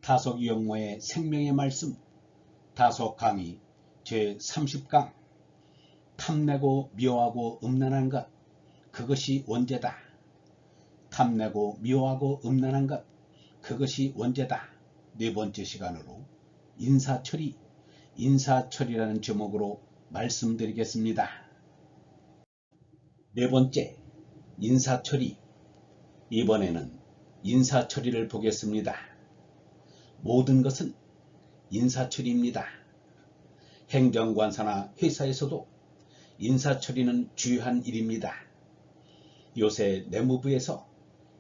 다속 영모의 생명의 말씀 다속 강의 제30강 탐내고 미워하고 음란한 것 그것이 원죄다. 탐내고 미워하고 음란한 것 그것이 원죄다. 네 번째 시간으로 인사처리라는 제목으로 말씀드리겠습니다. 네 번째, 인사처리. 이번에는 인사처리를 보겠습니다. 모든 것은 인사처리입니다. 행정관사나 회사에서도 인사처리는 주요한 일입니다. 요새 내무부에서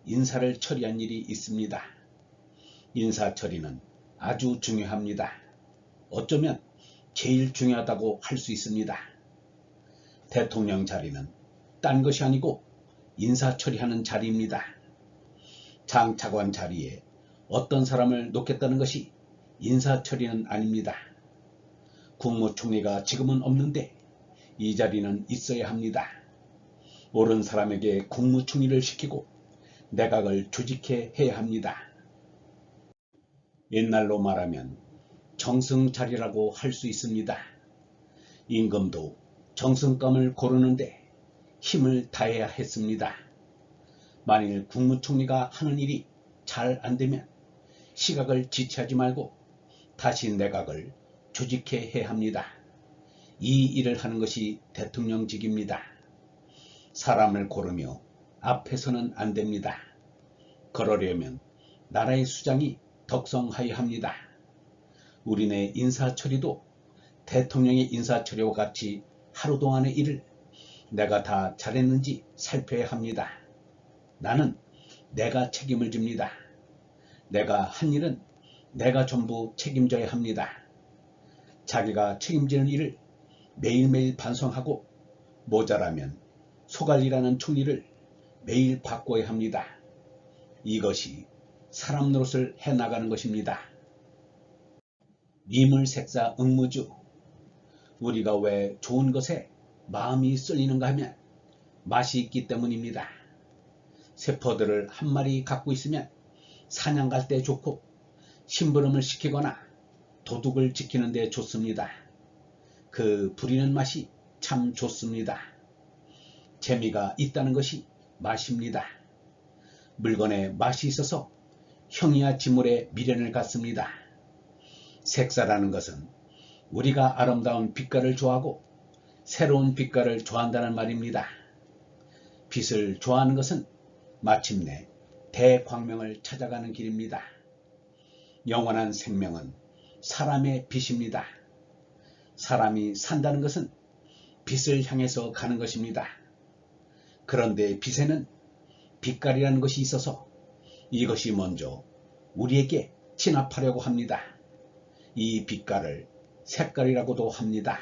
인사를 처리한 일이 있습니다. 인사처리는 아주 중요합니다. 어쩌면 제일 중요하다고 할 수 있습니다. 대통령 자리는 딴 것이 아니고 인사처리하는 자리입니다. 장차관 자리에 어떤 사람을 놓겠다는 것이 인사처리는 아닙니다. 국무총리가 지금은 없는데 이 자리는 있어야 합니다. 옳은 사람에게 국무총리를 시키고 내각을 조직해 해야 합니다. 옛날로 말하면 정승자리라고 할 수 있습니다. 임금도 정승감을 고르는데 힘을 다해야 했습니다. 만일 국무총리가 하는 일이 잘 안되면 시각을 지체하지 말고 다시 내각을 조직해 해야 합니다. 이 일을 하는 것이 대통령직입니다. 사람을 고르며 앞에서는 안됩니다. 그러려면 나라의 수장이 덕성하여야 합니다. 우리네 인사처리도 대통령의 인사처리와 같이 하루 동안의 일을 내가 다 잘했는지 살펴야 합니다. 나는 내가 책임을 집니다. 내가 한 일은 내가 전부 책임져야 합니다. 자기가 책임지는 일을 매일매일 반성하고 모자라면 소갈리라는 총리를 매일 바꿔야 합니다. 이것이 사람 노릇을 해나가는 것입니다. 미물색사 응무주. 우리가 왜 좋은 것에 마음이 쏠리는가 하면 맛이 있기 때문입니다. 세포들을 한 마리 갖고 있으면 사냥 갈 때 좋고 심부름을 시키거나 도둑을 지키는 데 좋습니다. 그 부리는 맛이 참 좋습니다. 재미가 있다는 것이 맛입니다. 물건에 맛이 있어서 형이야 지물에 미련을 갖습니다. 색사라는 것은 우리가 아름다운 빛깔을 좋아하고 새로운 빛깔을 좋아한다는 말입니다. 빛을 좋아하는 것은 마침내 대광명을 찾아가는 길입니다. 영원한 생명은 사람의 빛입니다. 사람이 산다는 것은 빛을 향해서 가는 것입니다. 그런데 빛에는 빛깔이라는 것이 있어서 이것이 먼저 우리에게 진압하려고 합니다. 이 빛깔을 색깔이라고도 합니다.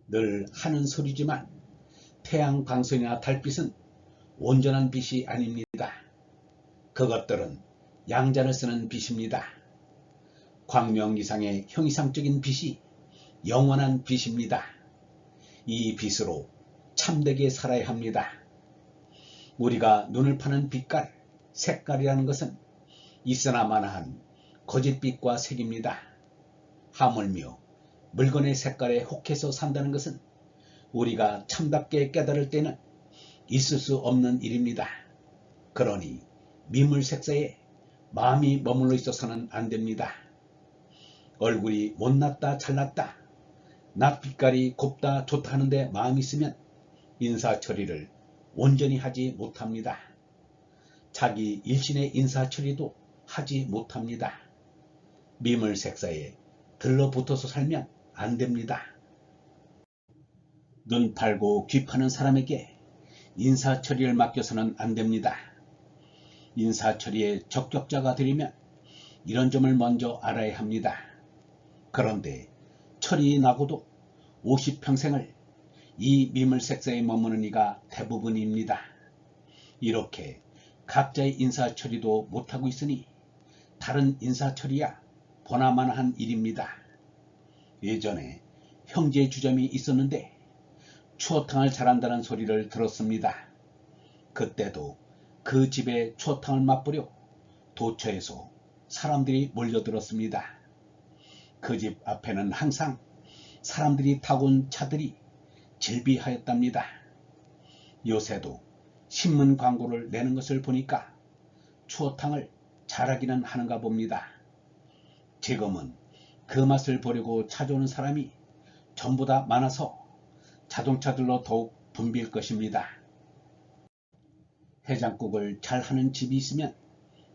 늘 하는 소리지만 태양 광선이나 달빛은 온전한 빛이 아닙니다. 그것들은 양자를 쓰는 빛입니다. 광명 이상의 형이상적인 빛이 영원한 빛입니다. 이 빛으로 참되게 살아야 합니다. 우리가 눈을 파는 빛깔, 색깔이라는 것은 있으나마나한 거짓빛과 색입니다. 하물며 물건의 색깔에 혹해서 산다는 것은 우리가 참답게 깨달을 때는 있을 수 없는 일입니다. 그러니 미물색사에 마음이 머물러 있어서는 안됩니다. 얼굴이 못났다 잘났다 낯빛깔이 곱다 좋다 하는데 마음이 있으면 인사처리를 온전히 하지 못합니다. 자기 일신의 인사처리도 하지 못합니다. 미물색사에 들러붙어서 살면 안됩니다. 눈 팔고 귀 파는 사람에게 인사처리를 맡겨서는 안됩니다. 인사처리에 적격자가 되려면 이런 점을 먼저 알아야 합니다. 그런데 철이 나고도 50평생을 이 미물색사에 머무는 이가 대부분입니다. 이렇게 각자의 인사처리도 못하고 있으니 다른 인사처리야 보나마나한 일입니다. 예전에 형제 주점이 있었는데 추어탕을 잘한다는 소리를 들었습니다. 그때도 그 집에 추어탕을 맛보려 도처에서 사람들이 몰려들었습니다. 그 집 앞에는 항상 사람들이 타고 온 차들이 질비하였답니다. 요새도 신문 광고를 내는 것을 보니까 추어탕을 잘하기는 하는가 봅니다. 지금은 그 맛을 보려고 찾아오는 사람이 전보다 많아서 자동차들로 더욱 붐빌 것입니다. 해장국을 잘하는 집이 있으면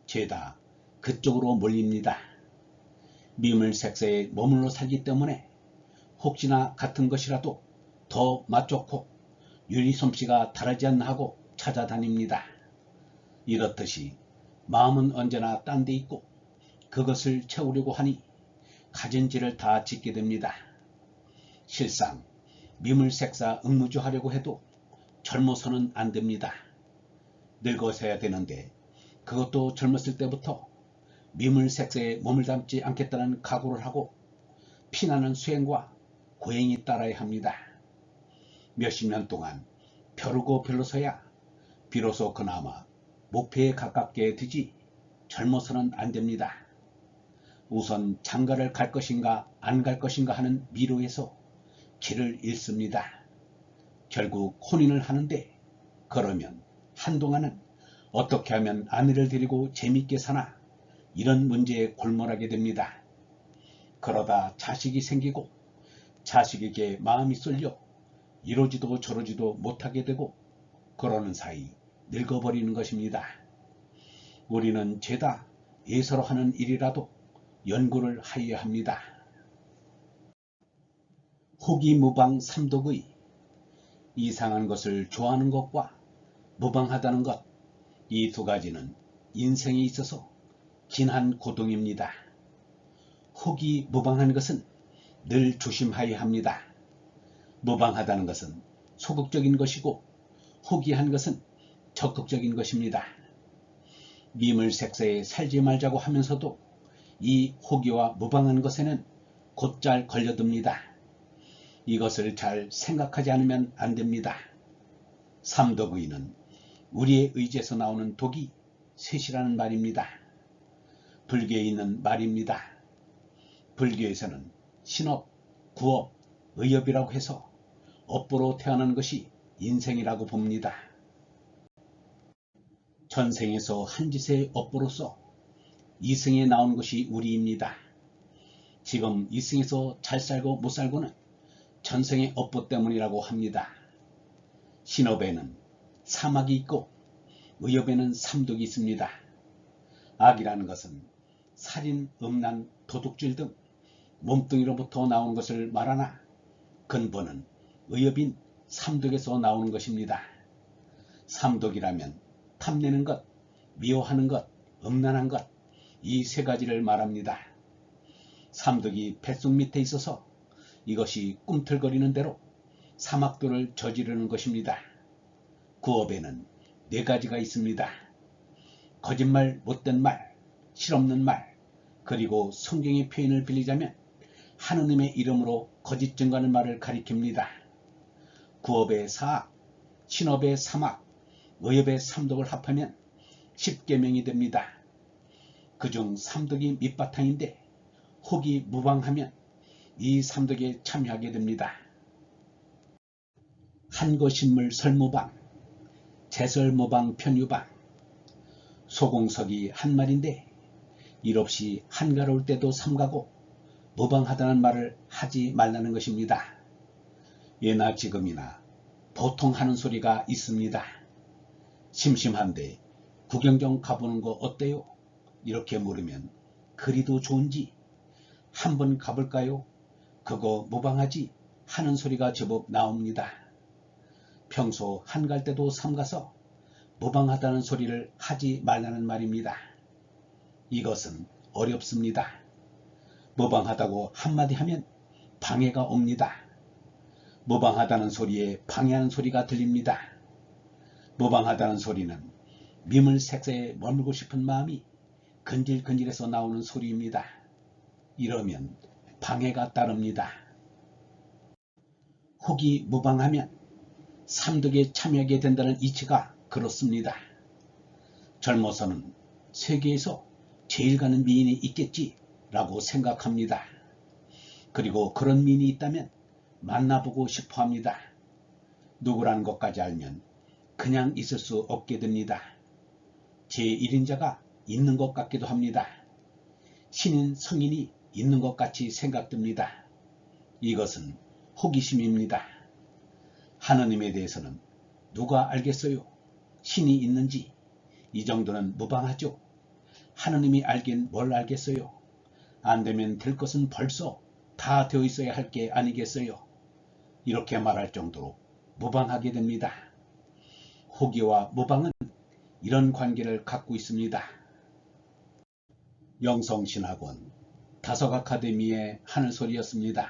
죄다 그쪽으로 몰립니다. 미물색세에 머물러 살기 때문에 혹시나 같은 것이라도 더 맛좋고 유리솜씨가 다르지 않나 하고 찾아다닙니다. 이렇듯이 마음은 언제나 딴 데 있고 그것을 채우려고 하니 가진 죄를 다 짓게 됩니다. 실상 미물색사 응무주 하려고 해도 젊어서는 안 됩니다. 늙어서야 되는데 그것도 젊었을 때부터 미물색세에 몸을 담지 않겠다는 각오를 하고 피나는 수행과 고행이 따라야 합니다. 몇십 년 동안 벼르고 별로서야 비로소 그나마 목표에 가깝게 되지 젊어서는 안 됩니다. 우선 장가를 갈 것인가 안 갈 것인가 하는 미로에서 길을 잃습니다. 결국 혼인을 하는데 그러면 한동안은 어떻게 하면 아내를 데리고 재밌게 사나 이런 문제에 골몰하게 됩니다. 그러다 자식이 생기고 자식에게 마음이 쏠려 이러지도 저러지도 못하게 되고 그러는 사이 늙어버리는 것입니다. 우리는 죄다 예서로 하는 일이라도 연구를 하여야 합니다. 호기무방 삼독의 이상한 것을 좋아하는 것과 무방하다는 것, 이 두 가지는 인생에 있어서 긴한 고동입니다. 호기무방한 것은 늘 조심하여야 합니다. 무방하다는 것은 소극적인 것이고 호기한 것은 적극적인 것입니다. 미물색세에 살지 말자고 하면서도 이 호기와 무방한 것에는 곧잘 걸려듭니다. 이것을 잘 생각하지 않으면 안 됩니다. 삼독의는 우리의 의지에서 나오는 독이 셋이라는 말입니다. 불교에 있는 말입니다. 불교에서는 신업, 구업, 의업이라고 해서 업보로 태어난 것이 인생이라고 봅니다. 전생에서 한 짓의 업보로서 이승에 나온 것이 우리입니다. 지금 이승에서 잘 살고 못 살고는 전생의 업보 때문이라고 합니다. 신업에는 사막이 있고 의업에는 삼독이 있습니다. 악이라는 것은 살인, 음란, 도둑질 등 몸뚱이로부터 나오는 것을 말하나 근본은 의업인 삼독에서 나오는 것입니다. 삼독이라면 탐내는 것, 미워하는 것, 음란한 것, 이 세 가지를 말합니다. 삼독이 뱃속 밑에 있어서 이것이 꿈틀거리는 대로 사막도를 저지르는 것입니다. 구업에는 네 가지가 있습니다. 거짓말, 못된 말, 실없는 말, 그리고 성경의 표현을 빌리자면 하느님의 이름으로 거짓 증거하는 말을 가리킵니다. 구업의 사악, 신업의 사막, 의업의 삼독을 합하면 10계명이 됩니다. 그중 삼독이 밑바탕인데 혹이 무방하면 이 삼독에 참여하게 됩니다. 한거신물 설무방, 제설무방 편유방, 소공석이 한 말인데 일 없이 한가로울 때도 삼가고 무방하다는 말을 하지 말라는 것입니다. 예나 지금이나 보통 하는 소리가 있습니다. 심심한데 구경 좀 가보는 거 어때요? 이렇게 물으면 그리도 좋은지 한번 가볼까요? 그거 무방하지 하는 소리가 제법 나옵니다. 평소 한갈 때도 삼가서 무방하다는 소리를 하지 말라는 말입니다. 이것은 어렵습니다. 무방하다고 한마디 하면 방해가 옵니다. 무방하다는 소리에 방해하는 소리가 들립니다. 무방하다는 소리는 미물색세에 머물고 싶은 마음이 근질근질해서 나오는 소리입니다. 이러면 방해가 따릅니다. 혹이 무방하면 삼독에 참여하게 된다는 이치가 그렇습니다. 젊어서는 세계에서 제일 가는 미인이 있겠지라고 생각합니다. 그리고 그런 미인이 있다면 만나보고 싶어 합니다. 누구라는 것까지 알면 그냥 있을 수 없게 됩니다. 제1인자가 있는 것 같기도 합니다. 신인 성인이 있는 것 같이 생각됩니다. 이것은 호기심입니다. 하느님에 대해서는 누가 알겠어요? 신이 있는지. 이 정도는 무방하죠. 하느님이 알긴 뭘 알겠어요. 안 되면 될 것은 벌써 다 되어 있어야 할 게 아니겠어요. 이렇게 말할 정도로 무방하게 됩니다. 호기와 무방은 이런 관계를 갖고 있습니다. 영성신학원 다석아카데미의 하늘소리였습니다.